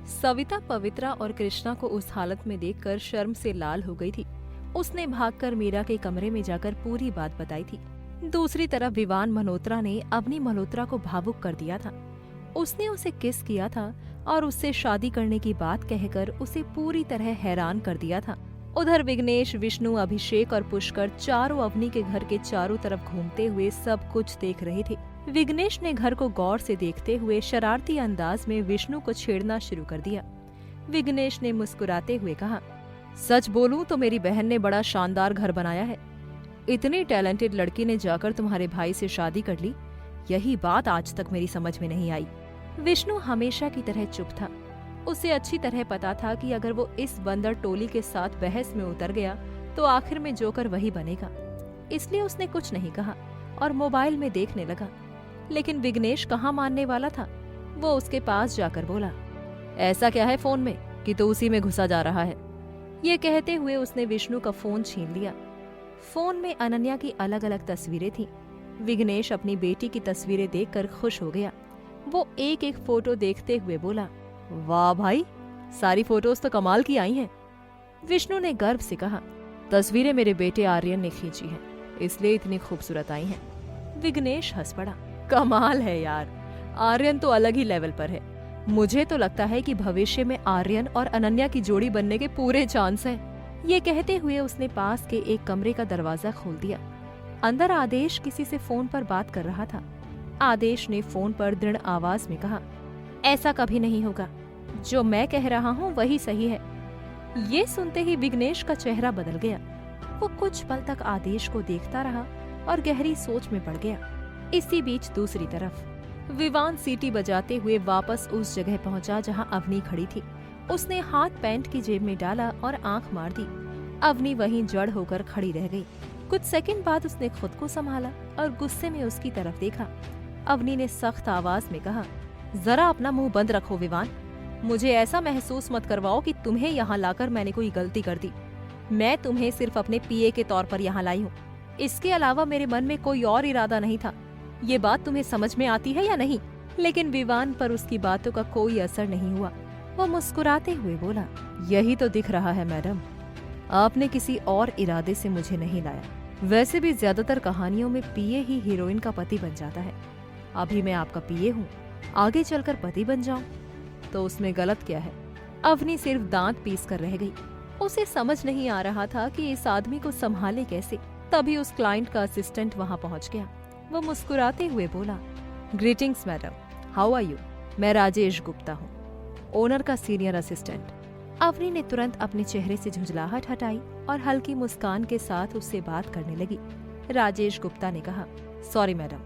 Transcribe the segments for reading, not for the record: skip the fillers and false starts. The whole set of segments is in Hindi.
सविता पवित्रा और कृष्णा को उस हालत में देखकर शर्म से लाल हो गई थी। उसने भागकर मीरा के कमरे में जाकर पूरी बात बताई थी। दूसरी तरफ विवान मल्होत्रा ने अवनी मल्होत्रा को भावुक कर दिया था। उसने उसे किस किया था और उससे शादी करने की बात कहकर उसे पूरी तरह हैरान कर दिया था। उधर विघ्नेश, विष्णु, अभिषेक और पुष्कर चारों अवनी के घर के चारों तरफ घूमते हुए सब कुछ देख रहे थे। विघ्नेश ने घर को गौर से देखते हुए शरारती अंदाज में विष्णु को छेड़ना शुरू कर दिया। विघ्नेश ने मुस्कुराते हुए कहा, सच बोलूं तो मेरी बहन ने बड़ा शानदार घर बनाया है। इतनी टैलेंटेड लड़की ने जाकर तुम्हारे भाई से शादी कर ली, यही बात आज तक मेरी समझ में नहीं आई। विष्णु हमेशा की तरह चुप था। उसे अच्छी तरह पता था कि अगर वो इस बंदर टोली के साथ बहस में उतर गया तो आखिर में जोकर वही बनेगा। इसलिए उसने कुछ नहीं कहा और मोबाइल में देखने लगा। लेकिन विघ्नेश कहाँ मानने वाला था। वो उसके पास जाकर बोला, ऐसा क्या है फोन में कि तू उसी में घुसा जा रहा है। ये कहते हुए उसने विष्णु का फोन छीन लिया। फोन में अनन्या की अलग अलग तस्वीरें थीं। विघ्नेश अपनी बेटी की तस्वीरें देखकर खुश हो गया। वो एक एक फोटो देखते हुए बोला, वाह भाई, सारी फोटोज तो कमाल की आई हैं। विष्णु ने गर्व से कहा, तस्वीरें मेरे बेटे आर्यन ने खींची हैं, इसलिए इतनी खूबसूरत आई हैं। विघ्नेश हंस पड़ा, कमाल है यार, आर्यन तो अलग ही लेवल पर है। मुझे तो लगता है कि भविष्य में आर्यन और अनन्या की जोड़ी बनने के पूरे चांस हैं। ये कहते हुए उसने पास के एक कमरे का दरवाजा खोल दिया। अंदर आदेश किसी से फोन पर बात कर रहा था। आदेश ने फोन पर दृढ़ आवाज में कहा, ऐसा कभी नहीं होगा, जो मैं कह रहा हूँ वही सही है। ये सुनते ही विघ्नेश का चेहरा बदल गया। वो कुछ पल तक आदेश को देखता रहा और गहरी सोच में पड़ गया। इसी बीच दूसरी तरफ विवान सीटी बजाते हुए वापस उस जगह पहुंचा जहां अवनी खड़ी थी। उसने हाथ पैंट की जेब में डाला और आंख मार दी। अवनी वहीं जड़ होकर खड़ी रह गई। कुछ सेकंड बाद उसने खुद को संभाला और गुस्से में उसकी तरफ देखा। अवनी ने सख्त आवाज में कहा, जरा अपना मुंह बंद रखो विवान। मुझे ऐसा महसूस मत करवाओ कि तुम्हें यहाँ लाकर मैंने कोई गलती कर दी। मैं तुम्हें सिर्फ अपने पीए के तौर पर यहाँ लाई हूँ। इसके अलावा मेरे मन में कोई और इरादा नहीं था। ये बात तुम्हें समझ में आती है या नहीं? लेकिन विवान पर उसकी बातों का कोई असर नहीं हुआ। वो मुस्कुराते हुए बोला, यही तो दिख रहा है मैडम, आपने किसी और इरादे से मुझे नहीं लाया। वैसे भी ज्यादातर कहानियों में पीए ही हीरोइन का पति बन जाता है। अभी मैं आपका पीए हूँ, आगे चलकर पति बन जाऊं तो उसमें गलत क्या है? अवनी सिर्फ दांत पीस कर रह गई। उसे समझ नहीं आ रहा था कि इस आदमी को संभाले कैसे। तभी उस क्लाइंट का असिस्टेंट वहां पहुंच गया। वो मुस्कुराते हुए बोला, greetings madam, how are you? मैं राजेश गुप्ता हूँ, ओनर का सीनियर असिस्टेंट। अवनी ने तुरंत अपने चेहरे से झुंझलाहट हटाई और हल्की मुस्कान के साथ उससे बात करने लगी। राजेश गुप्ता ने कहा, सॉरी मैडम,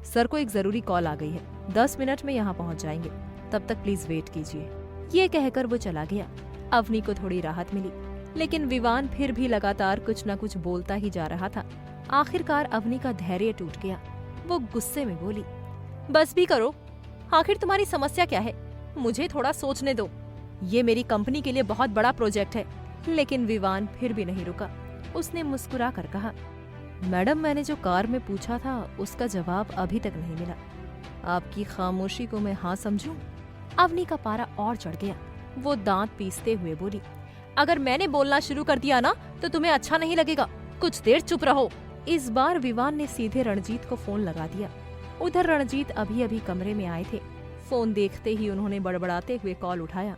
सर को एक जरूरी कॉल आ गई है, 10 मिनट में यहाँ पहुँच जाएंगे, तब तक प्लीज वेट कीजिए। ये कहकर वो चला गया। अवनी को थोड़ी राहत मिली, लेकिन विवान फिर भी लगातार कुछ न कुछ बोलता ही जा रहा था। आखिरकार अवनी का धैर्य टूट गया। वो गुस्से में बोली, बस भी करो, आखिर तुम्हारी समस्या क्या है? मुझे थोड़ा सोचने दो। ये मेरी कंपनी के लिए बहुत बड़ा प्रोजेक्ट है। लेकिन विवान फिर भी नहीं रुका। उसने मुस्कुरा कर कहा, मैडम, मैंने जो कार में पूछा था उसका जवाब अभी तक नहीं मिला। आपकी खामोशी को मैं हाँ समझूं? अवनी का पारा और चढ़ गया। वो दांत पीसते हुए बोली, अगर मैंने बोलना शुरू कर दिया ना तो तुम्हें अच्छा नहीं लगेगा। कुछ देर चुप रहो। इस बार विवान ने सीधे रणजीत को फोन लगा दिया। उधर रणजीत अभी अभी कमरे में आए थे। फोन देखते ही उन्होंने बड़बड़ाते हुए कॉल उठाया।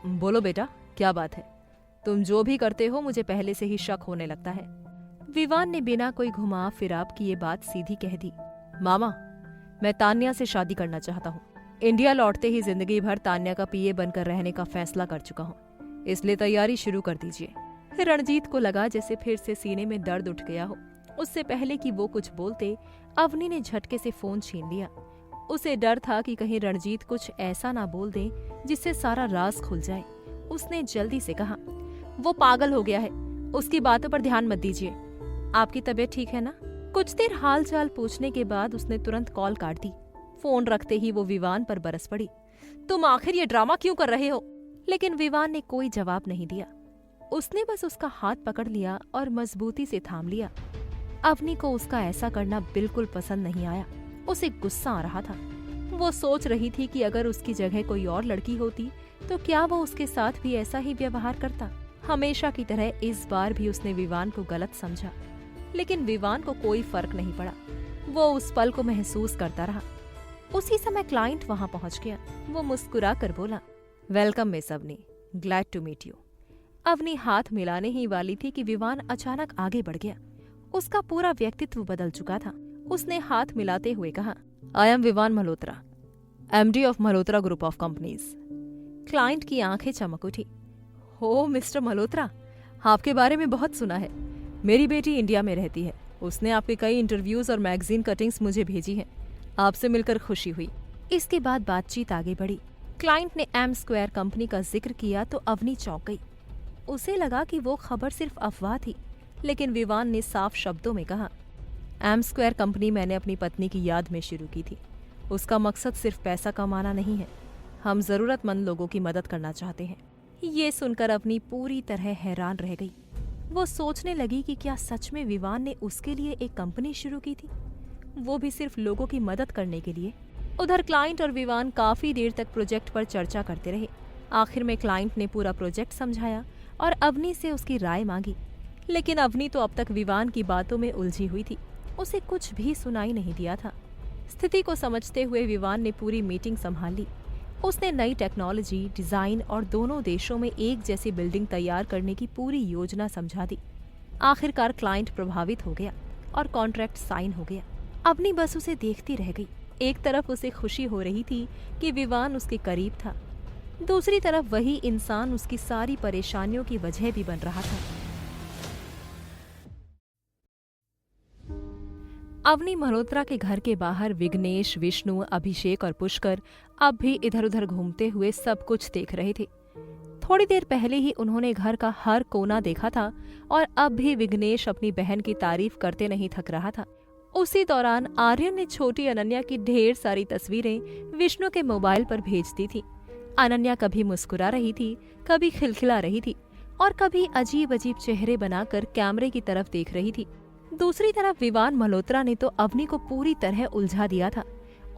बोलो बेटा, क्या बात है? तुम जो भी करते हो मुझे पहले से ही शक होने लगता है। विवान ने बिना कोई घुमा फिराब की ये बात सीधी कह दी। मामा, मैं तान्या से शादी करना चाहता हूँ। इंडिया लौटते ही जिंदगी भर तान्या का पीए बनकर रहने का फैसला कर चुका हूँ, इसलिए तैयारी शुरू कर दीजिए। रणजीत को लगा जैसे फिर से सीने में दर्द उठ गया हो। उससे पहले कि वो कुछ बोलते, अवनी ने झटके से फोन छीन लिया। उसे डर था कि कहीं रणजीत कुछ ऐसा ना बोल दे जिससे सारा राज खुल जाए। उसने जल्दी से कहा, वो पागल हो गया है, उसकी बातों पर ध्यान मत दीजिए। आपकी तबीयत ठीक है ना? कुछ देर हाल चाल पूछने के बाद उसने तुरंत कॉल काट दी। फोन रखते ही वो विवान पर बरस पड़ी, तुम आखिर ये ड्रामा क्यों कर रहे हो? लेकिन विवान ने कोई जवाब नहीं दिया। उसने बस उसका हाथ पकड़ लिया और मजबूती से थाम लिया। अवनी को उसका ऐसा करना बिल्कुल पसंद नहीं आया। उसे गुस्सा आ रहा था। वो सोच रही थी कि अगर उसकी जगह कोई और लड़की होती तो क्या वो उसके साथ भी ऐसा ही व्यवहार करता। हमेशा की तरह इस बार भी उसने विवान को गलत समझा, लेकिन विवान को कोई फर्क नहीं पड़ा। वो उस पल को महसूस करता रहा। उसी समय क्लाइंट वहां पहुंच गया। वो मुस्कुरा कर बोला, welcome miss Avani, glad to meet you. Avani हाथ मिलाने ही वाली थी कि विवान अचानक आगे बढ़ गया। उसका पूरा व्यक्तित्व बदल चुका था। उसने हाथ मिलाते हुए कहा, I am Vivaan Malhotra, MD of Malhotra group of companies. Client की आंखें चमक उठी। हो मिस्टर मल्होत्रा, आपके बारे में बहुत सुना है। मेरी बेटी इंडिया में रहती है। उसने आपके कई इंटरव्यूज और मैगजीन कटिंग्स मुझे भेजी हैं। आपसे मिलकर खुशी हुई। इसके बाद बातचीत आगे बढ़ी। क्लाइंट ने एम स्क्वायर कंपनी का जिक्र किया तो अवनी चौंक गई। उसे लगा कि वो खबर सिर्फ अफवाह थी, लेकिन विवान ने साफ शब्दों में कहा, एम स्क्वायर कंपनी मैंने अपनी पत्नी की याद में शुरू की थी। उसका मकसद सिर्फ पैसा कमाना नहीं है। हम जरूरतमंद लोगों की मदद करना चाहते हैं। ये सुनकर अवनी पूरी तरह हैरान रह गई। वो सोचने लगी कि क्या सच में विवान ने उसके लिए एक कंपनी शुरू की थी, वो भी सिर्फ लोगों की मदद करने के लिए। उधर क्लाइंट और विवान काफी देर तक प्रोजेक्ट पर चर्चा करते रहे। आखिर में क्लाइंट ने पूरा प्रोजेक्ट समझाया और अवनी से उसकी राय मांगी, लेकिन अवनी तो अब तक विवान की बातों में उलझी हुई थी। उसे कुछ भी सुनाई नहीं दिया था। स्थिति को समझते हुए विवान ने पूरी मीटिंग संभाल ली। उसने नई टेक्नोलॉजी, डिजाइन और दोनों देशों में एक जैसी बिल्डिंग तैयार करने की पूरी योजना समझा दी। आखिरकार क्लाइंट प्रभावित हो गया और कॉन्ट्रैक्ट साइन हो गया। अवनी बस उसे देखती रह गई। एक तरफ उसे खुशी हो रही थी कि विवान उसके करीब था, दूसरी तरफ वही इंसान उसकी सारी परेशानियों की वजह भी बन रहा था। अवनी मल्होत्रा के घर के बाहर विघ्नेश, विष्णु, अभिषेक और पुष्कर अब भी इधर उधर घूमते हुए सब कुछ देख रहे थे। थोड़ी देर पहले ही उन्होंने घर का हर कोना देखा था और अब भी विघ्नेश अपनी बहन की तारीफ करते नहीं थक रहा था। उसी दौरान आर्यन ने छोटी अनन्या की ढेर सारी तस्वीरें विष्णु के मोबाइल पर भेज दी थी। अनन्या कभी मुस्कुरा रही थी, कभी खिलखिला रही थी और कभी अजीब अजीब चेहरे बनाकर कैमरे की तरफ देख रही थी। दूसरी तरफ विवान मल्होत्रा ने तो अवनी को पूरी तरह उलझा दिया था।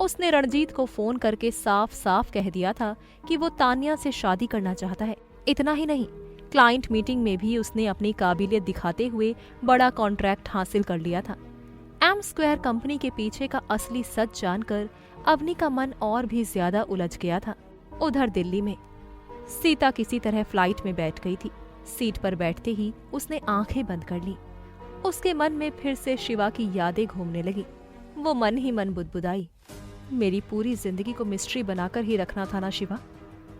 उसने रणजीत को फोन करके साफ साफ कह दिया था कि वो तान्या से शादी करना चाहता है। इतना ही नहीं, क्लाइंट मीटिंग में भी उसने अपनी काबिलियत दिखाते हुए बड़ा कॉन्ट्रैक्ट हासिल कर लिया था। एम स्क्वायर कंपनी के पीछे का असली सच जानकर अवनी का मन और भी ज्यादा उलझ गया था। उधर दिल्ली में सीता किसी तरह फ्लाइट में बैठ गई थी। सीट पर बैठते ही उसने आंखें बंद कर ली। उसके मन में फिर से शिवा की यादें घूमने लगी। वो मन ही मन बुदबुदाई, मेरी पूरी जिंदगी को मिस्ट्री बनाकर ही रखना था ना शिवा।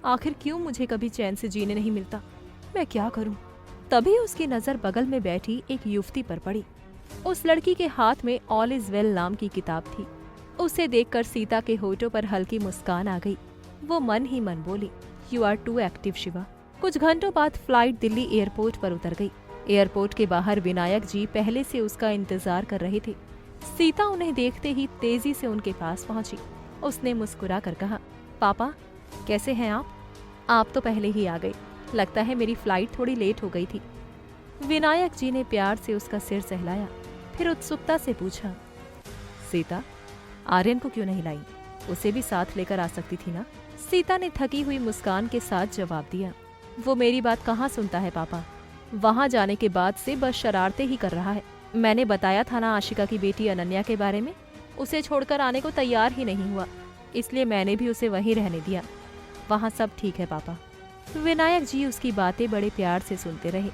आखिर क्यों मुझे कभी चैन से जीने नहीं मिलता? मैं क्या करूं? तभी उसकी नजर बगल में बैठी एक युवती पर पड़ी। उस लड़की के हाथ में ऑल इज वेल नाम की किताब थी। उसे देखकर सीता के होठों पर हल्की मुस्कान आ गई। वो मन ही मन बोली, you are too active Shiva. कुछ घंटों बाद फ्लाइट दिल्ली एयरपोर्ट पर उतर गई। एयरपोर्ट के बाहर विनायक जी पहले से उसका इंतजार कर रहे थे। सीता उन्हें देखते ही तेजी से उनके पास पहुंची। उसने मुस्कुरा कर कहा, पापा कैसे हैं आप? आप तो पहले ही आ गए। लगता है मेरी फ्लाइट थोड़ी लेट हो गई थी। विनायक जी ने प्यार से उसका सिर सहलाया, फिर उत्सुकता से पूछा, सीता आर्यन को क्यों नहीं लाई? उसे भी साथ लेकर आ सकती थी ना? सीता ने थकी हुई मुस्कान के साथ जवाब दिया, वो मेरी बात कहाँ सुनता है पापा। वहां जाने के बाद से बस शरारतें ही कर रहा है। मैंने बताया था ना आशिका की बेटी अनन्या के बारे में। उसे छोड़कर आने को तैयार ही नहीं हुआ, इसलिए मैंने भी उसे वहीं रहने दिया। वहाँ सब ठीक है पापा। विनायक जी उसकी बातें बड़े प्यार से सुनते रहे।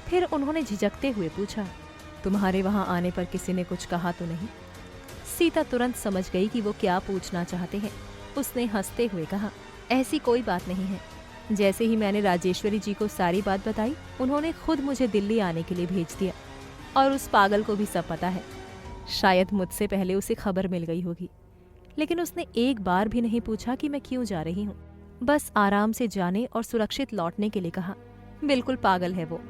फिर उन्होंने झिझकते हुए पूछा, तुम्हारे वहाँ आने पर किसी ने कुछ कहा तो नहीं? सीता तुरंत समझ गई कि वो क्या पूछना चाहते हैं। उसने हंसते हुए कहा, ऐसी कोई बात नहीं है। जैसे ही मैंने राजेश्वरी जी को सारी बात बताई, उन्होंने खुद मुझे दिल्ली आने के लिए भेज दिया। और उस पागल को भी सब पता है। शायद मुझसे पहले उसे खबर मिल गई होगी, लेकिन उसने एक बार भी नहीं पूछा कि मैं क्यों जा रही हूँ। बस आराम से जाने और सुरक्षित लौटने के लिए कहा। बिल्कुल पागल है वो।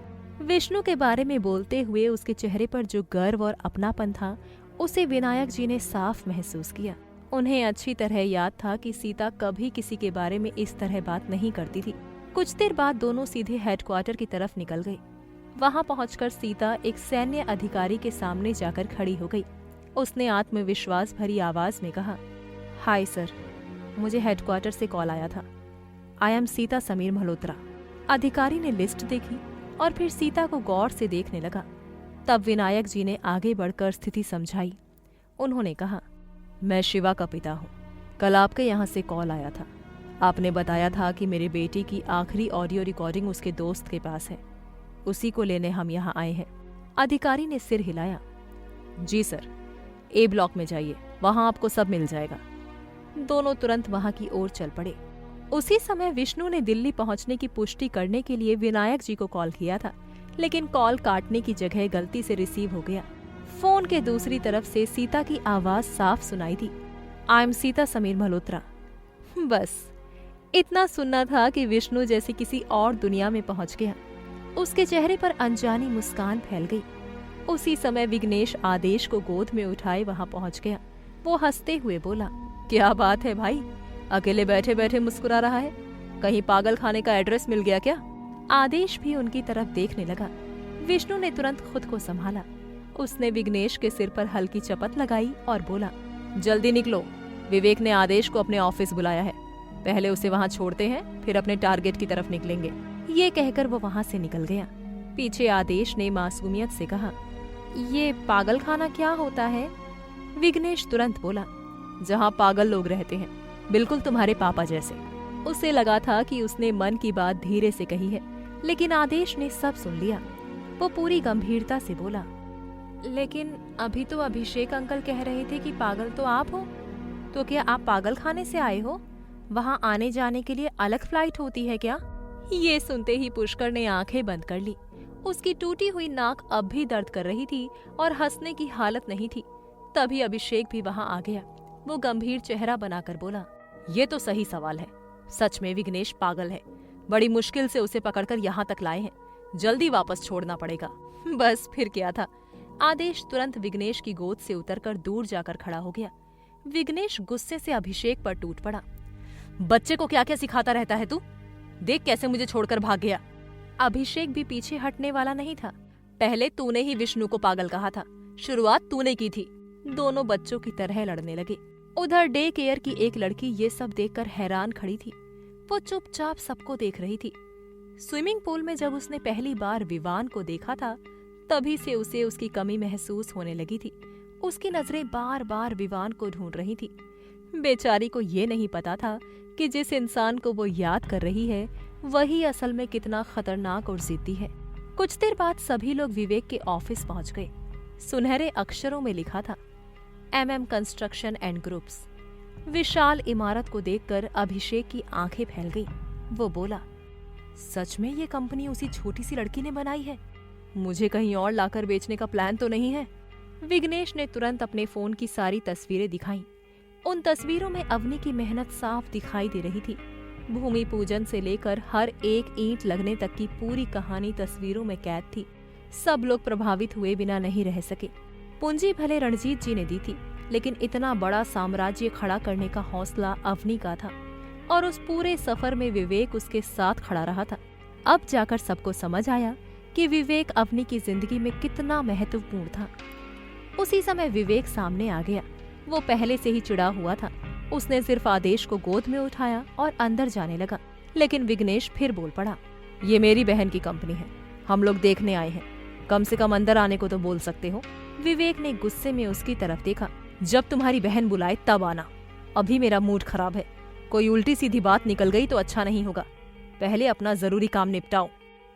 विष्णु के बारे में बोलते हुए उसके चेहरे पर जो गर्व और अपनापन था, उसे विनायक जी ने साफ महसूस किया। उन्हें अच्छी तरह याद था कि सीता कभी किसी के बारे में इस तरह बात नहीं करती थी। कुछ देर बाद दोनों सीधे हेडक्वार्टर की तरफ निकल गए। वहां पहुंचकर सीता एक सैन्य अधिकारी के सामने जाकर खड़ी हो गई। उसने आत्मविश्वास भरी आवाज में कहा, हाय सर, मुझे हेडक्वार्टर से कॉल आया था। I am Sita Sameer Malhotra. अधिकारी ने लिस्ट देखी और फिर सीता को गौर से देखने लगा। तब विनायक जी ने आगे बढ़कर स्थिति समझाई। उन्होंने कहा, मैं शिवा का पिता हूँ। कल आपके यहाँ से कॉल आया था। आपने बताया था कि मेरे बेटी की आखिरी ऑडियो रिकॉर्डिंग उसके दोस्त के पास है। उसी को लेने हम यहाँ आए हैं। अधिकारी ने सिर हिलाया। जी सर, ए ब्लॉक में जाइए, वहां आपको सब मिल जाएगा। दोनों तुरंत वहां की ओर चल पड़े। उसी समय विष्णु ने दिल्ली पहुंचने की पुष्टि करने के लिए विनायक जी को कॉल किया था, लेकिन कॉल काटने की जगह गलती से रिसीव हो गया। फोन के दूसरी तरफ से सीता की आवाज साफ सुनाई थी। I am Sita Sameer Malhotra. बस इतना सुनना था कि विष्णु जैसे किसी और दुनिया में पहुंच गया। उसके चेहरे पर अनजानी मुस्कान फैल गई। उसी समय विघ्नेश आदेश को गोद में उठाए वहां पहुंच गया। वो हंसते हुए बोला, क्या बात है भाई, अकेले बैठे बैठे मुस्कुरा रहा है? कहीं पागल खाने का एड्रेस मिल गया क्या? आदेश भी उनकी तरफ देखने लगा। विष्णु ने तुरंत खुद को संभाला। उसने विघ्नेश के सिर पर हल्की चपत लगाई और बोला, जल्दी निकलो, विवेक ने आदेश को अपने ऑफिस बुलाया है। पहले उसे वहां छोड़ते हैं, फिर अपने टारगेट की तरफ निकलेंगे। ये कहकर वो वहां से निकल गया। पीछे आदेश ने मासूमियत से कहा, ये पागल खाना क्या होता है? विघ्नेश तुरंत बोला, जहां पागल लोग रहते हैं, बिल्कुल तुम्हारे पापा जैसे। उसे लगा था कि उसने मन की बात धीरे से कही है, लेकिन आदेश ने सब सुन लिया। वो पूरी गंभीरता से बोला, लेकिन अभी तो अभिषेक अंकल कह रहे थे कि पागल तो आप हो। तो क्या आप पागल खाने से आए हो? वहां आने जाने के लिए अलग फ्लाइट होती है क्या? ये सुनते ही पुष्कर ने आंखें बंद कर ली। उसकी टूटी हुई नाक अब भी दर्द कर रही थी और हंसने की हालत नहीं थी। तभी अभिषेक भी वहां आ गया। वो गंभीर चेहरा बनाकर बोला, ये तो सही सवाल है। सच में विघ्नेश पागल है। बड़ी मुश्किल से उसे पकड़कर यहाँ तक लाए हैं। जल्दी वापस छोड़ना पड़ेगा। बस फिर क्या था। आदेश तुरंत विघ्नेश की गोद से उतरकर दूर जाकर खड़ा हो गया। विघ्नेश गुस्से से अभिषेक पर टूट पड़ा। बच्चे को क्या क्या सिखाता रहता है तू? देख कैसे मुझे छोड़कर भाग गया। अभिषेक भी पीछे हटने वाला नहीं था। पहले तूने ही विष्णु को पागल कहा था, शुरुआत तूने की थी। दोनों बच्चों की तरह लड़ने लगे। उधर डे केयर की एक लड़की ये सब देखकर हैरान खड़ी थी। वो चुपचाप सबको देख रही थी। स्विमिंग पूल में जब उसने पहली बार विवान को देखा था, तभी से उसे उसकी कमी महसूस होने लगी थी। उसकी नजरें बार बार विवान को ढूंढ रही थी। बेचारी को ये नहीं पता था कि जिस इंसान को वो याद कर रही है, वही असल में कितना खतरनाक और जिद्दी है। कुछ देर बाद सभी लोग विवेक के ऑफिस पहुंच गए। सुनहरे अक्षरों में लिखा था, MM कंस्ट्रक्शन एंड ग्रुप्स। विशाल इमारत को देखकर अभिषेक की आंखें फैल गई। वो बोला, सच में ये कंपनी उसी छोटी सी लड़की ने बनाई है? मुझे कहीं और लाकर बेचने का प्लान तो नहीं है? विघ्नेश ने तुरंत अपने फोन की सारी तस्वीरें दिखाईं। उन तस्वीरों में अवनी की मेहनत साफ दिखाई दे रही थी। भूमि पूजन से लेकर हर एक ईंट लगने तक की पूरी कहानी तस्वीरों में कैद थी। सब लोग प्रभावित हुए बिना नहीं रह सके। पूंजी भले रणजीत जी ने दी थी, लेकिन इतना बड़ा साम्राज्य खड़ा करने का हौसला अवनी का था, और उस पूरे सफर में विवेक उसके साथ खड़ा रहा था। अब जाकर सबको समझ आया कि विवेक अवनी की जिंदगी में कितना महत्वपूर्ण था। उसी समय विवेक सामने आ गया। वो पहले से ही चिढ़ा हुआ था। उसने सिर्फ आदेश को गोद में उठाया और अंदर जाने लगा। लेकिन विघ्नेश फिर बोल पड़ा, ये मेरी बहन की कंपनी है, हम लोग देखने आए हैं, कम से कम अंदर आने को तो बोल सकते हो। विवेक ने गुस्से में उसकी तरफ देखा, जब तुम्हारी बहन बुलाए तब आना, अभी मेरा मूड खराब है। कोई उल्टी सीधी बात निकल गई तो अच्छा नहीं होगा। पहले अपना जरूरी काम निपटाओ।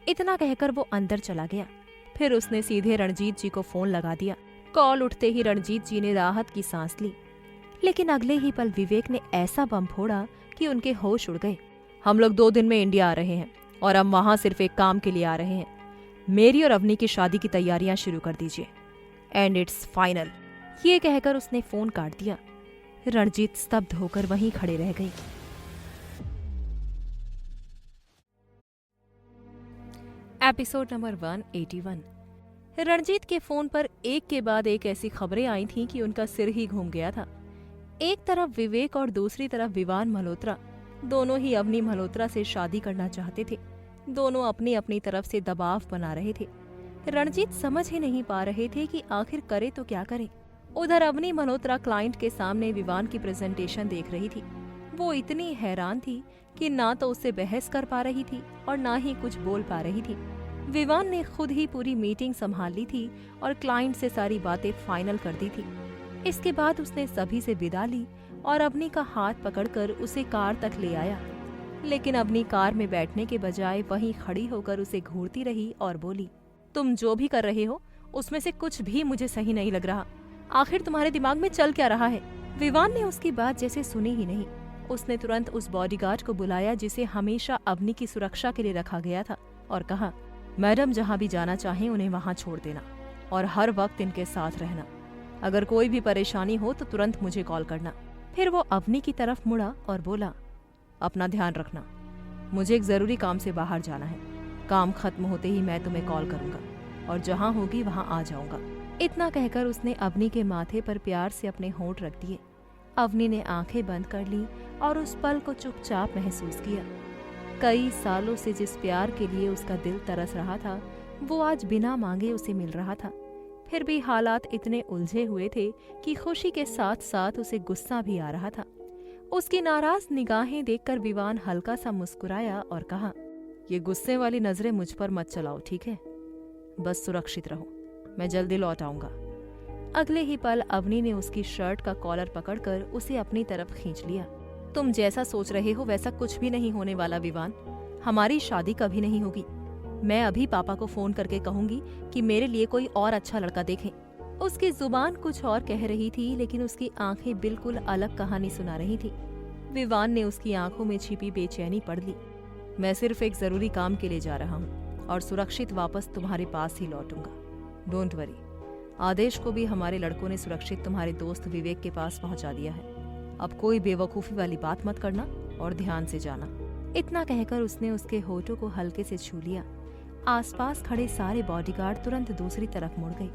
इतना कहकर वो अंदर चला गया। फिर उसने सीधे रणजीत जी को फोन लगा दिया। कॉल उठते ही रणजीत जी ने राहत की सांस ली, लेकिन अगले ही पल विवेक ने ऐसा बम फोड़ा कि उनके होश उड़ गए। हम लोग 2 दिन में इंडिया आ रहे हैं और हम वहां सिर्फ एक काम के लिए आ रहे हैं। मेरी और अवनी की शादी की तैयारियां शुरू कर दीजिए, एंड इट्स फाइनल। ये कहकर उसने फोन काट दिया। रणजीत स्तब्ध होकर वहीं खड़े रह गई। Episode number 181। रणजीत के फोन पर एक के बाद एक ऐसी खबरें आई थीं कि उनका सिर ही घूम गया था। एक तरफ विवेक और दूसरी तरफ विवान मल्होत्रा, दोनों ही अवनी मल्होत्रा से शादी करना चाहते थे। दोनों अपनी अपनी तरफ से दबाव बना रहे थे। रणजीत समझ ही नहीं पा रहे थे कि आखिर करे तो क्या करे। उधर अवनी मल्होत्रा क्लाइंट के सामने विवान की प्रेजेंटेशन देख रही थी। वो इतनी हैरान थी कि ना तो उससे बहस कर पा रही थी और ना ही कुछ बोल पा रही थी। विवान ने खुद ही पूरी मीटिंग संभाल ली थी और क्लाइंट से सारी बातें फाइनल कर दी थी। इसके बाद उसने सभी से विदा ली और अवनी का हाथ पकड़कर उसे कार तक ले आया। लेकिन अवनी कार में बैठने के बजाय वहीं खड़ी होकर उसे घूरती रही और बोली, तुम जो भी कर रहे हो उसमें से कुछ भी मुझे सही नहीं लग रहा। आखिर तुम्हारे दिमाग में चल क्या रहा है? विवान ने उसकी बात जैसे सुनी ही नहीं। उसने तुरंत उस बॉडीगार्ड को बुलाया जिसे हमेशा अवनी की सुरक्षा के लिए रखा गया था और कहा, मैडम जहाँ भी जाना चाहें उन्हें वहाँ छोड़ देना और हर वक्त इनके साथ रहना। अगर कोई भी परेशानी हो तो तुरंत मुझे कॉल करना। फिर वो अवनी की तरफ मुड़ा और बोला, अपना ध्यान रखना, मुझे एक जरूरी काम से बाहर जाना है। काम खत्म होते ही मैं तुम्हें कॉल करूंगा और जहाँ होगी वहाँ आ जाऊंगा। इतना कहकर उसने अवनी के माथे पर प्यार से अपने होंठ रख दिए। अवनी ने आंखें बंद कर ली और उस पल को चुपचाप महसूस किया। कई सालों से जिस प्यार के लिए उसका दिल तरस रहा था वो आज बिना मांगे उसे मिल रहा था। फिर भी हालात इतने उलझे हुए थे कि खुशी के साथ साथ उसे गुस्सा भी आ रहा था। उसकी नाराज निगाहें देखकर विवान हल्का सा मुस्कुराया और कहा, ये गुस्से वाली नजरें मुझ पर मत चलाओ, ठीक है? बस सुरक्षित रहो, मैं जल्दी लौट आऊंगा। अगले ही पल अवनी ने उसकी शर्ट का कॉलर पकड़कर उसे अपनी तरफ खींच लिया। तुम जैसा सोच रहे हो वैसा कुछ भी नहीं होने वाला विवान। हमारी शादी कभी नहीं होगी। मैं अभी पापा को फोन करके कहूंगी कि मेरे लिए कोई और अच्छा लड़का देखें। उसकी जुबान कुछ और कह रही थी लेकिन उसकी आंखें बिल्कुल अलग कहानी सुना रही थी। विवान ने उसकी आंखों में छिपी बेचैनी पढ़ ली। मैं सिर्फ एक जरूरी काम के लिए जा रहा हूँ और सुरक्षित वापस तुम्हारे पास ही लौटूंगा। Don't worry. आदेश को भी हमारे लड़कों ने सुरक्षित तुम्हारे दोस्त विवेक के पास पहुंचा दिया है। अब कोई बेवकूफी वाली बात मत करना और ध्यान से जाना। इतना कहकर उसने उसके होठों को हल्के से छू लिया। आसपास खड़े सारे बॉडीगार्ड तुरंत दूसरी तरफ मुड़ गए।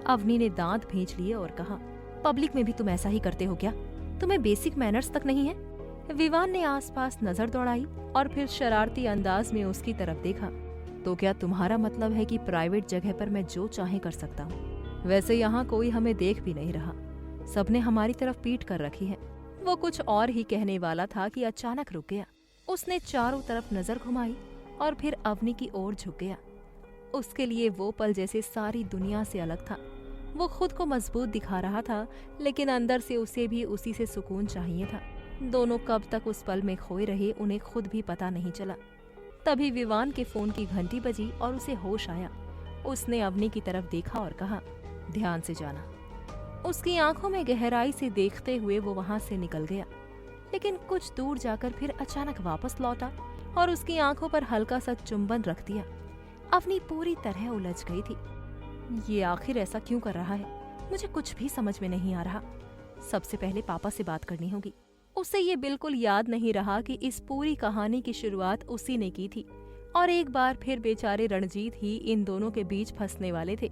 अवनी ने दांत भींच लिए और कहा, पब्लिक में भी तुम ऐसा ही करते हो क्या? तुम्हें बेसिक मैनर्स तक नहीं है? विवान ने आसपास नजर दौड़ाई और फिर शरारती अंदाज में उसकी तरफ देखा। तो क्या तुम्हारा मतलब है कि प्राइवेट जगह पर मैं जो चाहे कर सकता हूँ? वैसे यहाँ कोई हमें देख भी नहीं रहा, सबने हमारी तरफ पीठ कर रखी है। वो कुछ और ही कहने वाला था कि अचानक रुक गया। उसने चारों तरफ नजर घुमाई और फिर अवनी की ओर झुक गया। उसके लिए वो पल जैसे सारी दुनिया से अलग था। वो खुद को मजबूत दिखा रहा था लेकिन अंदर से उसे भी उसी से सुकून चाहिए था। दोनों कब तक उस पल में खोए रहे उन्हें खुद भी पता नहीं चला। तभी विवान के फोन की घंटी बजी और उसे होश आया। उसने अवनी की तरफ देखा और कहा, ध्यान से जाना। उसकी आंखों में गहराई से देखते हुए वो वहां से निकल गया, लेकिन कुछ दूर जाकर फिर अचानक वापस लौटा और उसकी आंखों पर हल्का सा चुंबन रख दिया। अवनी पूरी तरह उलझ गई थी। ये आखिर ऐसा क्यों कर रहा है? मुझे कुछ भी समझ में नहीं आ रहा। सबसे पहले पापा से बात करनी होगी। उसे ये बिल्कुल याद नहीं रहा कि इस पूरी कहानी की शुरुआत उसी ने की थी और एक बार फिर बेचारे रणजीत ही इन दोनों के बीच फंसने वाले थे।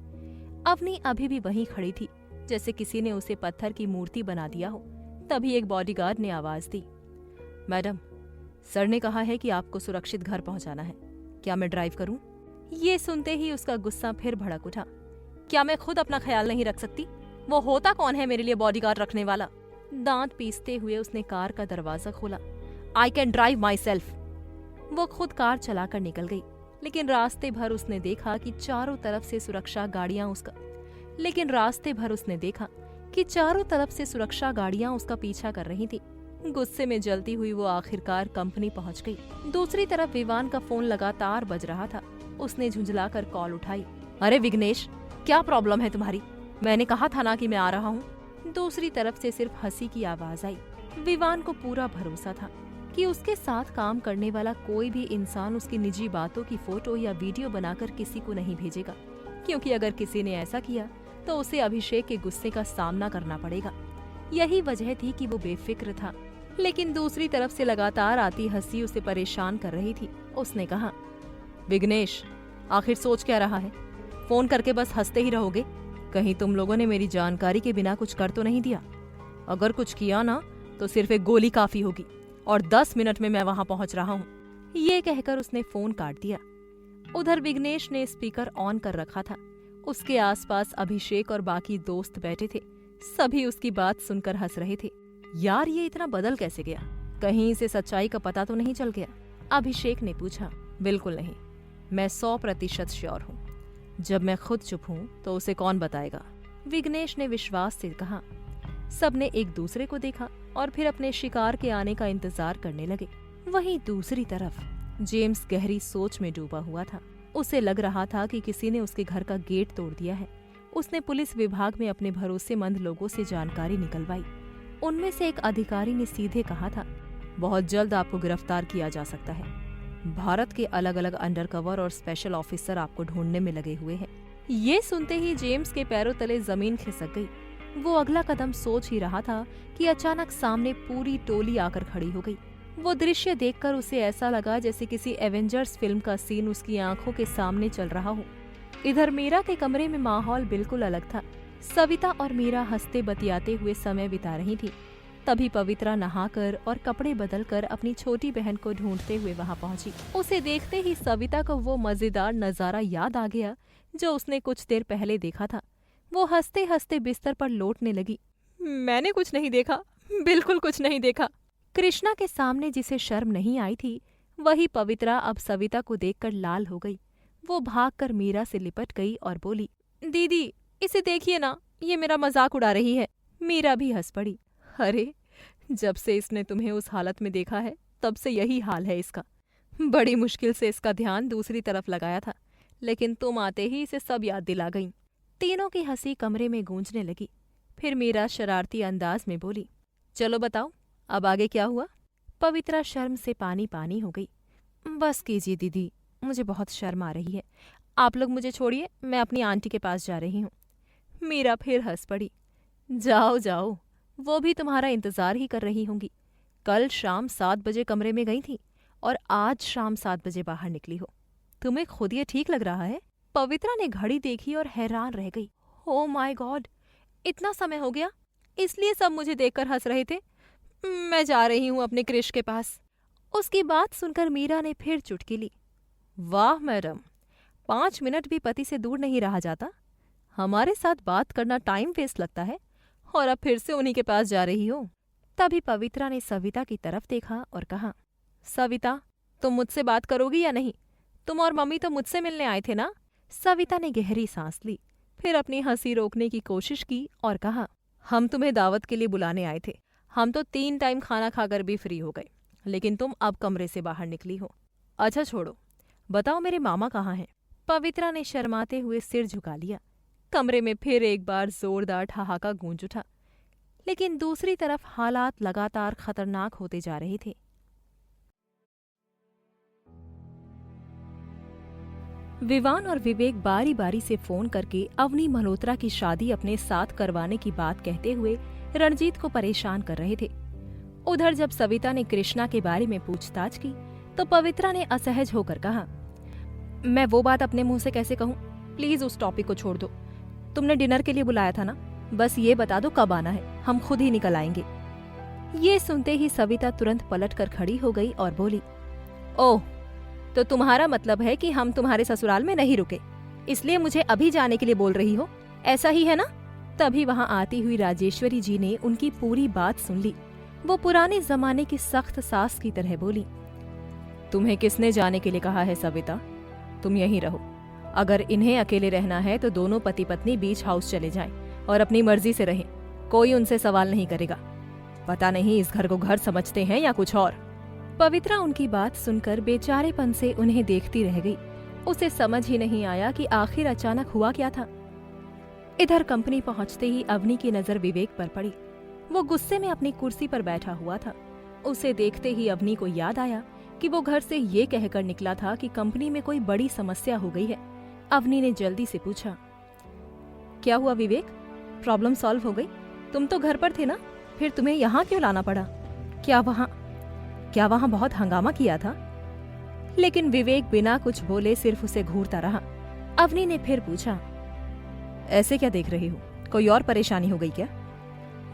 अवनी अभी भी वहीं खड़ी थी जैसे किसी ने उसे पत्थर की मूर्ति बना दिया हो। तभी एक बॉडीगार्ड ने आवाज दी, मैडम, सर ने कहा है कि आपको सुरक्षित घर पहुंचाना है। क्या मैं ड्राइव करूं? ये सुनते ही उसका गुस्सा फिर भड़क उठा। क्या मैं खुद अपना ख्याल नहीं रख सकती? वो होता कौन है मेरे लिए बॉडीगार्ड रखने वाला? दांत पीसते हुए उसने कार का दरवाजा खोला। I can drive my self. वो खुद कार चलाकर निकल गई, लेकिन रास्ते भर उसने देखा कि चारों तरफ से सुरक्षा गाड़ियां उसका पीछा कर रही थी। गुस्से में जलती हुई वो आखिरकार कंपनी पहुंच गई। दूसरी तरफ विवान का फोन लगातार बज रहा था। उसने झुंझलाकर कॉल उठाई। अरे विघ्नेश, क्या प्रॉब्लम है तुम्हारी? मैंने कहा था ना कि मैं आ रहा हूँ। दूसरी तरफ से सिर्फ हंसी की आवाज आई। विवान को पूरा भरोसा था कि उसके साथ काम करने वाला कोई भी इंसान उसकी निजी बातों की फोटो या वीडियो बनाकर किसी को नहीं भेजेगा, क्योंकि अगर किसी ने ऐसा किया तो उसे अभिषेक के गुस्से का सामना करना पड़ेगा। यही वजह थी कि वो बेफिक्र था। लेकिन दूसरी तरफ से लगातार आती हंसी उसे परेशान कर रही थी। उसने कहा, विघ्नेश, आखिर सोच क्या रहा है? फोन करके बस हंसते ही रहोगे? कहीं तुम लोगों ने मेरी जानकारी के बिना कुछ कर तो नहीं दिया? अगर कुछ किया ना तो सिर्फ एक गोली काफी होगी और 10 मिनट में मैं वहां पहुंच रहा हूँ। ये कहकर उसने फोन काट दिया। उधर विघ्नेश ने स्पीकर ऑन कर रखा था। उसके आसपास अभिषेक और बाकी दोस्त बैठे थे। सभी उसकी बात सुनकर हंस रहे थे। यार, ये इतना बदल कैसे गया? कहीं इसे सच्चाई का पता तो नहीं चल गया? अभिषेक ने पूछा। बिल्कुल नहीं, मैं 100% श्योर हूँ। जब मैं खुद चुप हूँ तो उसे कौन बताएगा? विघ्नेश ने विश्वास से कहा। सबने एक दूसरे को देखा और फिर अपने शिकार के आने का इंतजार करने लगे। वहीं दूसरी तरफ जेम्स गहरी सोच में डूबा हुआ था। उसे लग रहा था कि किसी ने उसके घर का गेट तोड़ दिया है। उसने पुलिस विभाग में अपने भरोसेमंद लोगों से जानकारी निकलवाई। उनमें से एक अधिकारी ने सीधे कहा था, बहुत जल्द आपको गिरफ्तार किया जा सकता है। भारत के अलग अलग अंडरकवर और स्पेशल ऑफिसर आपको ढूंढने में लगे हुए हैं। ये सुनते ही जेम्स के पैरों तले जमीन खिसक गई। वो अगला कदम सोच ही रहा था कि अचानक सामने पूरी टोली आकर खड़ी हो गई। वो दृश्य देखकर उसे ऐसा लगा जैसे किसी एवेंजर्स फिल्म का सीन उसकी आंखों के सामने चल रहा हो। इधर मीरा के कमरे में माहौल बिल्कुल अलग था। सविता और मीरा हंसते बतियाते हुए समय बिता रही थी। तभी पवित्रा नहाकर और कपड़े बदलकर अपनी छोटी बहन को ढूंढते हुए वहां पहुंची। उसे देखते ही सविता को वो मजेदार नजारा याद आ गया जो उसने कुछ देर पहले देखा था। वो हंसते हंसते बिस्तर पर लौटने लगी। मैंने कुछ नहीं देखा, बिल्कुल कुछ नहीं देखा। कृष्णा के सामने जिसे शर्म नहीं आई थी, वही पवित्रा अब सविता को देखकर लाल हो गई। वो भागकर मीरा से लिपट गई और बोली, दीदी इसे देखिए ना, ये मेरा मजाक उड़ा रही है। मीरा भी हंस पड़ी। अरे, जब से इसने तुम्हें उस हालत में देखा है तब से यही हाल है इसका। बड़ी मुश्किल से इसका ध्यान दूसरी तरफ लगाया था, लेकिन तुम आते ही इसे सब याद दिला गई। तीनों की हंसी कमरे में गूंजने लगी। फिर मीरा शरारती अंदाज में बोली, चलो बताओ अब आगे क्या हुआ? पवित्रा शर्म से पानी पानी हो गई। बस कीजिए दीदी, मुझे बहुत शर्म आ रही है। आप लोग मुझे छोड़िए, मैं अपनी आंटी के पास जा रही हूँ। मीरा फिर हंस पड़ी। जाओ जाओ, वो भी तुम्हारा इंतजार ही कर रही होंगी। कल शाम 7 बजे कमरे में गई थी और आज शाम 7 बजे बाहर निकली हो। तुम्हें खुद ये ठीक लग रहा है? पवित्रा ने घड़ी देखी और हैरान रह गई। ओ माय गॉड, इतना समय हो गया? इसलिए सब मुझे देखकर हंस रहे थे। मैं जा रही हूँ अपने क्रिश के पास। उसकी बात सुनकर मीरा ने फिर चुटकी ली। वाह मैडम, 5 मिनट भी पति से दूर नहीं रहा जाता। हमारे साथ बात करना टाइम वेस्ट लगता है और अब फिर से उन्हीं के पास जा रही हो। तभी पवित्रा ने सविता की तरफ देखा और कहा, सविता तुम मुझसे बात करोगी या नहीं? तुम और मम्मी तो मुझसे मिलने आए थे ना? सविता ने गहरी सांस ली, फिर अपनी हंसी रोकने की कोशिश की और कहा, हम तुम्हें दावत के लिए बुलाने आए थे। हम तो 3 टाइम खाना खाकर भी फ्री हो गए, लेकिन तुम अब कमरे से बाहर निकली हो। अच्छा छोड़ो, बताओ मेरे मामा कहाँ हैं? पवित्रा ने शर्माते हुए सिर झुका लिया। कमरे में फिर एक बार जोरदार ठहाका गूंज उठा, लेकिन दूसरी तरफ हालात लगातार खतरनाक होते जा रहे थे। विवान और विवेक बारी बारी से फोन करके अवनी मल्होत्रा की शादी अपने साथ करवाने की बात कहते हुए रणजीत को परेशान कर रहे थे। उधर जब सविता ने कृष्णा के बारे में पूछताछ की तो पवित्रा ने असहज होकर कहा, मैं वो बात अपने मुंह से कैसे कहूँ? प्लीज उस टॉपिक को छोड़ दो। तुमने डिनर के लिए बुलाया था ना? बस ये बता दो कब आना है, हम खुद ही निकल आएंगे। ये सुनते ही सविता तुरंत पलट कर खड़ी हो गई और बोली, ओह, तो तुम्हारा मतलब है कि हम तुम्हारे ससुराल में नहीं रुके, इसलिए मुझे अभी जाने के लिए बोल रही हो, ऐसा ही है ना? तभी वहां आती हुई राजेश्वरी जी ने उनकी पूरी बात सुन ली। वो पुराने जमाने की सख्त सास की तरह बोली, तुम्हें किसने जाने के लिए कहा है सविता? तुम यहीं रहो। अगर इन्हें अकेले रहना है तो दोनों पति पत्नी बीच हाउस चले जाएं और अपनी मर्जी से रहें। कोई उनसे सवाल नहीं करेगा। पता नहीं इस घर को घर समझते हैं या कुछ और। पवित्रा उनकी बात सुनकर बेचारेपन से उन्हें देखती रह गई। उसे समझ ही नहीं आया कि आखिर अचानक हुआ क्या था। इधर कंपनी पहुंचते ही अवनी की नजर विवेक पर पड़ी। वो गुस्से में अपनी कुर्सी पर बैठा हुआ था। उसे देखते ही अवनी को याद आया कि वो घर से ये कहकर निकला था कि कंपनी में कोई बड़ी समस्या हो गई है। अवनी ने जल्दी से पूछा, क्या हुआ विवेक? प्रॉब्लम सॉल्व हो गई? तुम तो घर पर थे ना, फिर तुम्हें यहाँ क्यों लाना पड़ा? क्या वहाँ बहुत हंगामा किया था? लेकिन विवेक बिना कुछ बोले सिर्फ उसे घूरता रहा। अवनी ने फिर पूछा, ऐसे क्या देख रही हो? कोई और परेशानी हो गई क्या?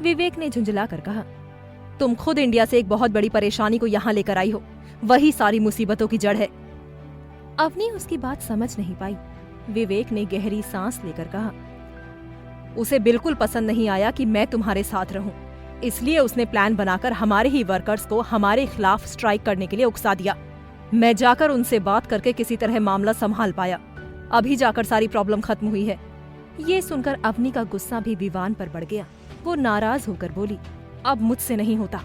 विवेक ने झुंझला कर कहा, तुम खुद इंडिया से एक बहुत बड़ी परेशानी को यहाँ लेकर आई हो, वही सारी मुसीबतों की जड़ है। अवनी उसकी बात समझ नहीं पाई। विवेक ने गहरी सांस लेकर कहा, उसे बिल्कुल पसंद नहीं आया कि मैं तुम्हारे साथ रहूं। इसलिए उसने प्लान बनाकर हमारे ही वर्कर्स को हमारे खिलाफ स्ट्राइक करने के लिए उकसा दिया। मैं जाकर उनसे बात करके किसी तरह मामला संभाल पाया। अभी जाकर सारी प्रॉब्लम खत्म हुई है। ये सुनकर अवनी का गुस्सा भी विवान पर बढ़ गया। वो नाराज होकर बोली, अब मुझसे नहीं होता।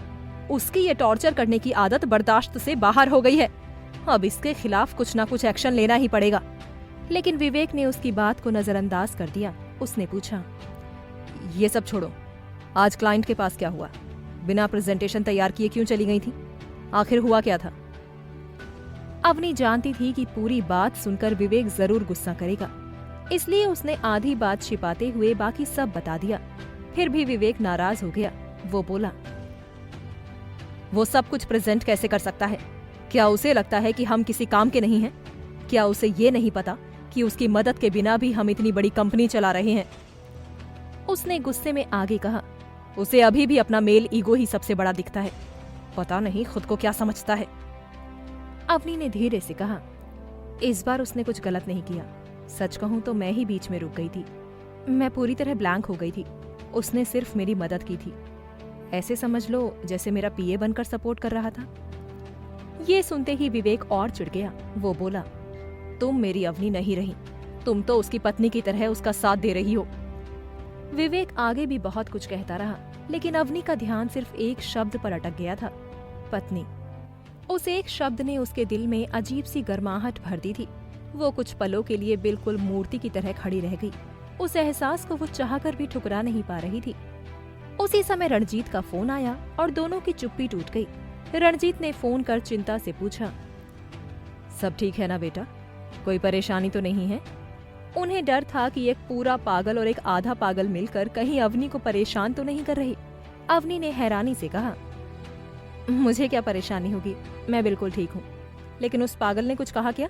उसकी ये टॉर्चर करने की आदत बर्दाश्त से बाहर हो गई है। अब इसके खिलाफ कुछ ना कुछ एक्शन लेना ही पड़ेगा। लेकिन विवेक ने उसकी बात को नजरअंदाज कर दिया। उसने पूछा, ये सब छोड़ो, आज क्लाइंट के पास क्या हुआ? बिना प्रेजेंटेशन तैयार किए क्यों चली गई थी? आखिर हुआ क्या था? अवनी जानती थी कि पूरी बात सुनकर विवेक जरूर गुस्सा करेगा, इसलिए उसने आधी बात छिपाते हुए बाकी सब बता दिया। फिर भी विवेक नाराज हो गया। वो बोला, वो सब कुछ प्रेजेंट कैसे कर सकता है? क्या उसे लगता है कि हम किसी काम के नहीं हैं? क्या उसे ये नहीं पता कि उसकी मदद के बिना भी हम इतनी बड़ी कंपनी चला रहे हैं? उसने गुस्से में आगे कहा, उसे अभी भी अपना मेल ईगो ही सबसे बड़ा दिखता है। पता नहीं खुद को क्या समझता है। अवनी ने धीरे से कहा, इस बार उसने कुछ गलत नहीं किया। सच कहूं तो मैं ही बीच में रुक गई थी। मैं पूरी तरह ब्लैंक हो गई थी। उसने सिर्फ मेरी मदद की थी। ऐसे समझ लो जैसे मेरा पीए बनकर सपोर्ट कर रहा था। ये सुनते ही विवेक और चिढ़ गया। वो बोला, तुम मेरी अवनी नहीं रही, तुम तो उसकी पत्नी की तरह उसका साथ दे रही हो। विवेक आगे भी बहुत कुछ कहता रहा, लेकिन अवनी का ध्यान सिर्फ एक शब्द पर अटक गया था, पत्नी। उस एक शब्द ने उसके दिल में अजीब सी गर्माहट भर दी थी। वो कुछ पलों के लिए बिल्कुल मूर्ति की तरह खड़ी रह गई। उस एहसास को वो चाहकर भी ठुकरा नहीं पा रही थी। उसी समय रणजीत का फोन आया और दोनों की चुप्पी टूट गई। रणजीत ने फोन कर चिंता से पूछा, सब ठीक है ना बेटा? कोई परेशानी तो नहीं है? उन्हें डर था कि एक पूरा पागल और एक आधा पागल मिलकर कहीं अवनी को परेशान तो नहीं कर रहे। अवनी ने हैरानी से कहा, मुझे क्या परेशानी होगी, मैं बिल्कुल ठीक हूँ। लेकिन उस पागल ने कुछ कहा क्या?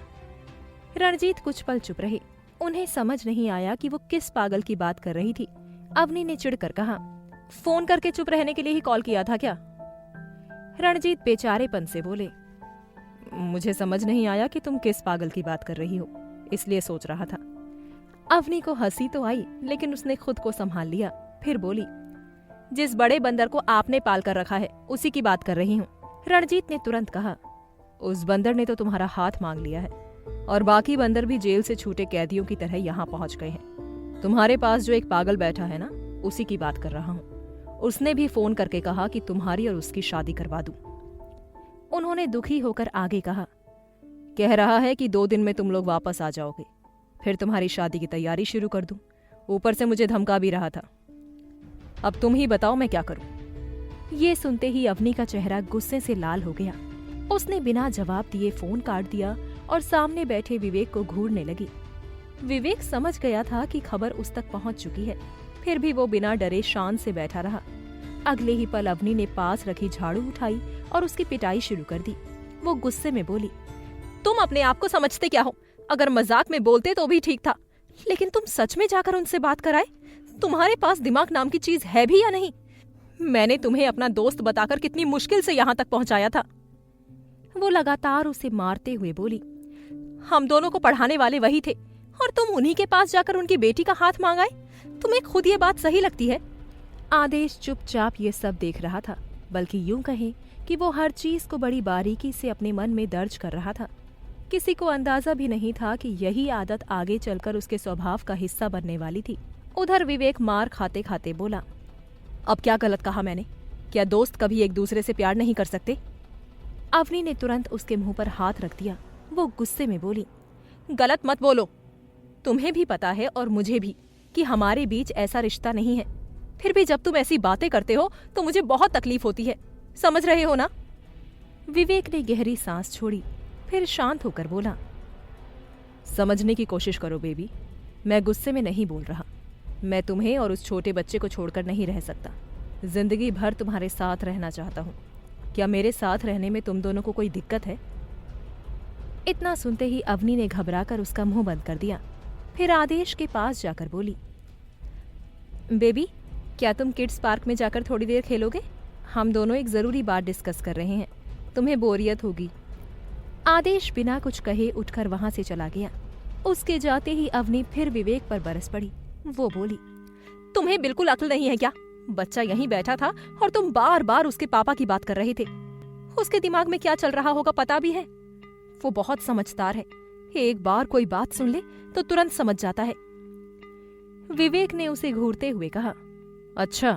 रणजीत कुछ पल चुप रहे। उन्हें समझ नहीं आया कि वो किस पागल की बात कर रही थी। अवनी ने चिढ़कर कहा, फोन करके चुप रहने के लिए ही कॉल किया था क्या? रणजीत बेचारेपन से बोले, मुझे समझ नहीं आया कि तुम किस पागल की बात कर रही हो, इसलिए सोच रहा था। अवनी को हंसी तो आई, लेकिन उसने खुद को संभाल लिया। फिर बोली, जिस बड़े बंदर को आपने पाल कर रखा है उसी की बात कर रही हूँ। रणजीत ने तुरंत कहा, उस बंदर ने तो तुम्हारा हाथ मांग लिया है और बाकी बंदर भी जेल से छूटे कैदियों की तरह यहाँ पहुंच गए हैं। तुम्हारे पास जो एक पागल बैठा है ना, उसी की बात कर रहा हूँ। उसने भी फोन करके कहा कि तुम्हारी और उसकी शादी करवा दूं। उन्होंने दुखी होकर आगे कहा, कह रहा है कि 2 दिन में तुम लोग वापस आ जाओगे, फिर तुम्हारी शादी की तैयारी शुरू कर दूं। ऊपर से मुझे धमका भी रहा था। अब तुम ही बताओ मैं क्या करूं? ये सुनते ही अवनी का चेहरा गुस्से से लाल हो गया। उसने बिना जवाब दिए फोन काट दिया और सामने बैठे विवेक को घूरने लगी। विवेक समझ गया था कि खबर उस तक पहुंच चुकी है, फिर भी वो बिना डरे शान से बैठा रहा। अगले ही पल अवनी ने पास रखी झाड़ू उठाई और उसकी पिटाई शुरू कर दी। वो गुस्से में बोली, तुम अपने आप को समझते क्या हो? अगर मजाक में बोलते तो भी ठीक था, लेकिन तुम सच में जाकर उनसे बात कराए? तुम्हारे पास दिमाग नाम की चीज है भी या नहीं? मैंने तुम्हें अपना दोस्त बताकर कितनी मुश्किल से यहाँ तक पहुंचाया था। वो लगातार उसे मारते हुए बोली, हम दोनों को पढ़ाने वाले वही थे और तुम उन्हीं के पास जाकर उनकी बेटी का हाथ मांगाए? तुम्हें खुद ये बात सही लगती है? आदेश चुपचाप ये सब देख रहा था, बल्कि यूं कहें कि वो हर चीज को बड़ी बारीकी से अपने मन में दर्ज कर रहा था। किसी को अंदाजा भी नहीं था कि यही आदत आगे चलकर उसके स्वभाव का हिस्सा बनने वाली थी। उधर विवेक मार खाते खाते बोला, अब क्या गलत कहा मैंने? क्या दोस्त कभी एक दूसरे से प्यार नहीं कर सकते? अवनी ने तुरंत उसके मुंह पर हाथ रख दिया। वो गुस्से में बोली, गलत मत बोलो। तुम्हें भी पता है और मुझे भी कि हमारे बीच ऐसा रिश्ता नहीं है। फिर भी जब तुम ऐसी बातें करते हो तो मुझे बहुत तकलीफ होती है, समझ रहे हो ना? विवेक ने गहरी सांस छोड़ी, फिर शांत होकर बोला, समझने की कोशिश करो बेबी, मैं गुस्से में नहीं बोल रहा। मैं तुम्हें और उस छोटे बच्चे को छोड़कर नहीं रह सकता। जिंदगी भर तुम्हारे साथ रहना चाहता हूँ। क्या मेरे साथ रहने में तुम दोनों को कोई दिक्कत है? इतना सुनते ही अवनी ने घबराकर उसका मुंह बंद कर दिया। फिर आदेश के पास जाकर बोली, बेबी क्या तुम किड्स पार्क में जाकर थोड़ी देर खेलोगे? हम दोनों एक जरूरी बात डिस्कस कर रहे हैं, तुम्हें बोरियत होगी। आदेश बिना कुछ कहे उठकर वहां से चला गया। उसके जाते ही अवनी फिर विवेक पर बरस पड़ी। वो बोली, तुम्हें बिल्कुल अक्ल नहीं है क्या? बच्चा यहीं बैठा था और तुम बार बार उसके पापा की बात कर रहे थे। उसके दिमाग में क्या चल रहा होगा पता भी है। वो बहुत समझदार है, एक बार कोई बात सुन ले तो तुरंत समझ जाता है। विवेक ने उसे घूरते हुए कहा। अच्छा,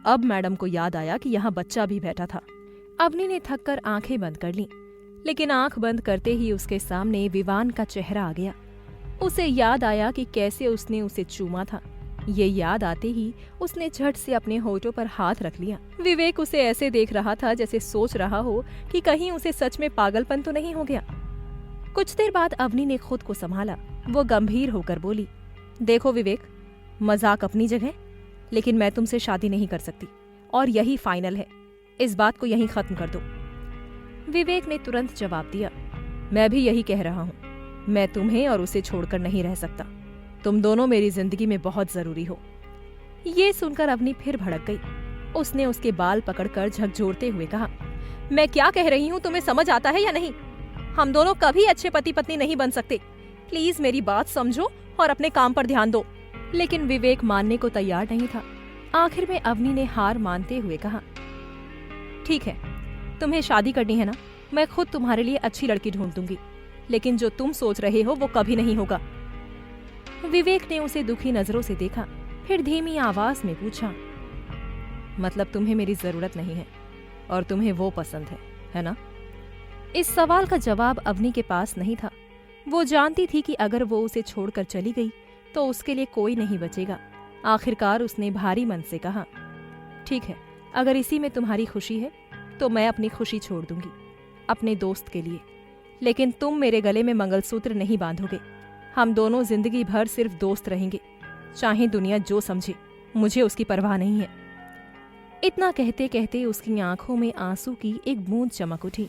अब मैडम को याद आया कि यहाँ बच्चा भी बैठा था। अवनी ने थककर आंखें बंद कर लीं, लेकिन आंख बंद करते ही उसके सामने विवान का चेहरा आ गया। उसे याद आया कि कैसे उसने उसे चूमा था। ये याद आते ही उसने झट से अपने होठों पर हाथ रख लिया। विवेक उसे ऐसे देख रहा था जैसे सोच रहा हो कि कहीं उसे सच में पागलपन तो नहीं हो गया। कुछ देर बाद अवनी ने खुद को संभाला। वो गंभीर होकर बोली, देखो विवेक, मजाक अपनी जगह, लेकिन मैं तुमसे शादी नहीं कर सकती और यही फाइनल है। इस बात को यहीं खत्म कर दो। विवेक ने तुरंत जवाब दिया, मैं भी यही कह रहा हूँ। मैं तुम्हें और उसे छोड़कर नहीं रह सकता। तुम दोनों मेरी जिंदगी में बहुत जरूरी हो। ये सुनकर अवनी फिर भड़क गई। उसने उसके बाल पकड़कर झकझोरते हुए कहा, मैं क्या कह रही हूँ तुम्हें समझ आता है या नहीं? हम दोनों कभी अच्छे पति पत्नी नहीं बन सकते। प्लीज मेरी बात समझो और अपने काम पर ध्यान दो। लेकिन विवेक मानने को तैयार नहीं था। आखिर में अवनी ने हार मानते हुए कहा, ठीक है, तुम्हें शादी करनी है ना, मैं खुद तुम्हारे लिए अच्छी लड़की ढूंढ दूंगी, लेकिन जो तुम सोच रहे हो वो कभी नहीं होगा। विवेक ने उसे दुखी नजरों से देखा, फिर धीमी आवाज में पूछा, मतलब तुम्हें मेरी जरूरत नहीं है और तुम्हें वो पसंद है ना? इस सवाल का जवाब अवनी के पास नहीं था। वो जानती थी कि अगर वो उसे छोड़कर चली गई तो उसके लिए कोई नहीं बचेगा। आखिरकार उसने भारी मन से कहा, ठीक है, अगर इसी में तुम्हारी खुशी है तो मैं अपनी खुशी छोड़ दूंगी अपने दोस्त के लिए, लेकिन तुम मेरे गले में मंगलसूत्र नहीं बांधोगे। हम दोनों जिंदगी भर सिर्फ दोस्त रहेंगे, चाहे दुनिया जो समझे, मुझे उसकी परवाह नहीं है। इतना कहते कहते उसकी आंखों में आंसू की एक बूंद चमक उठी।